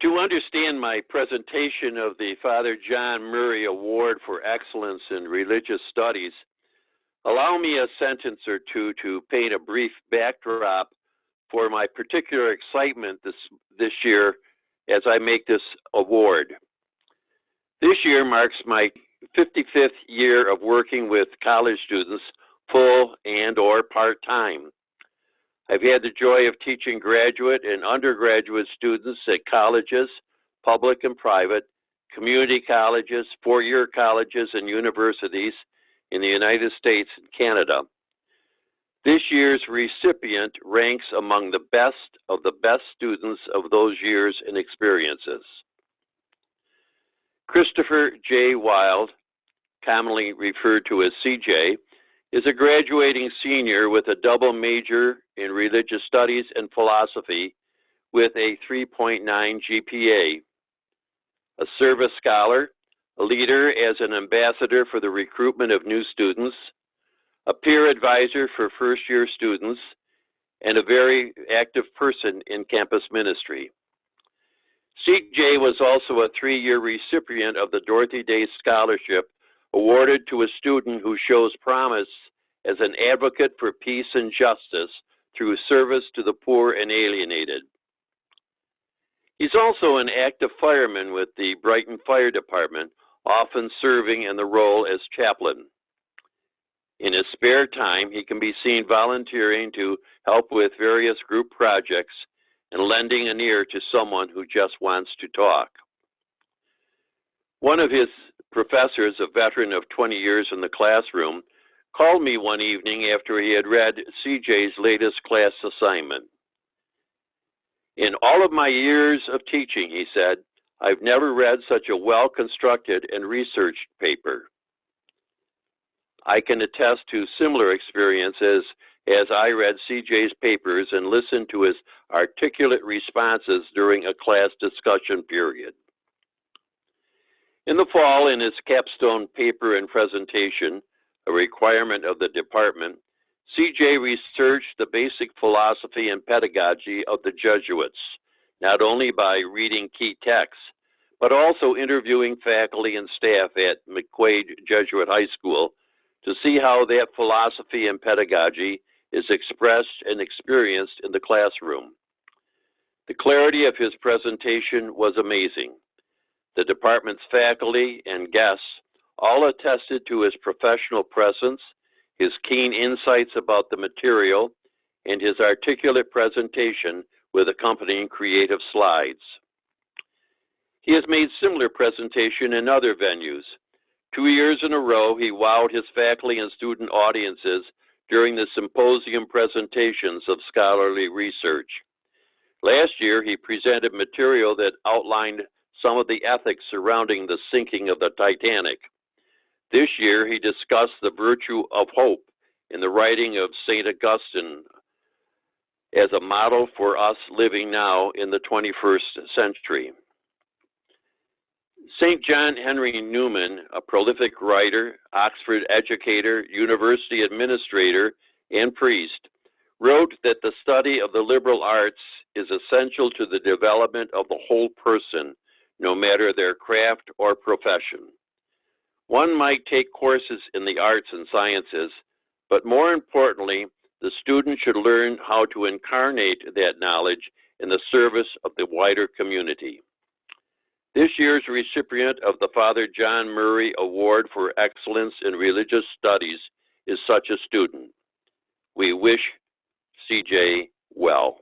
To understand my presentation of the Father John Murray Award for Excellence in Religious Studies, allow me a sentence or two to paint a brief backdrop for my particular excitement this year as I make this award. This year marks my 55th year of working with college students, full and or part-time. I've had the joy of teaching graduate and undergraduate students at colleges, public and private, community colleges, four-year colleges, and universities in the United States and Canada. This year's recipient ranks among the best students of those years and experiences. Christopher J. Wilde, commonly referred to as CJ, is a graduating senior with a double major in religious studies and philosophy with a 3.9 GPA. A service scholar, a leader as an ambassador for the recruitment of new students, a peer advisor for first-year students, and a very active person in campus ministry. CJ was also a 3-year recipient of the Dorothy Day Scholarship awarded to a student who shows promise as an advocate for peace and justice through service to the poor and alienated. He's also an active fireman with the Brighton Fire Department, often serving in the role as chaplain. In his spare time, he can be seen volunteering to help with various group projects and lending an ear to someone who just wants to talk. One of his professors, a veteran of 20 years in the classroom, called me one evening after he had read CJ's latest class assignment. In all of my years of teaching, he said, I've never read such a well-constructed and researched paper. I can attest to similar experiences as I read CJ's papers and listened to his articulate responses during a class discussion period. In the fall, in his capstone paper and presentation, a requirement of the department, CJ researched the basic philosophy and pedagogy of the Jesuits, not only by reading key texts, but also interviewing faculty and staff at McQuaid Jesuit High School to see how that philosophy and pedagogy is expressed and experienced in the classroom. The clarity of his presentation was amazing. The department's faculty and guests all attested to his professional presence, his keen insights about the material, and his articulate presentation with accompanying creative slides. He has made similar presentation in other venues. 2 years in a row, he wowed his faculty and student audiences during the symposium presentations of scholarly research. Last year, he presented material that outlined some of the ethics surrounding the sinking of the Titanic. This year, he discussed the virtue of hope in the writing of St. Augustine as a model for us living now in the 21st century. St. John Henry Newman, a prolific writer, Oxford educator, university administrator, and priest, wrote that the study of the liberal arts is essential to the development of the whole person, no matter their craft or profession. One might take courses in the arts and sciences, but more importantly, the student should learn how to incarnate that knowledge in the service of the wider community. This year's recipient of the Father John Murray Award for Excellence in Religious Studies is such a student. We wish CJ well.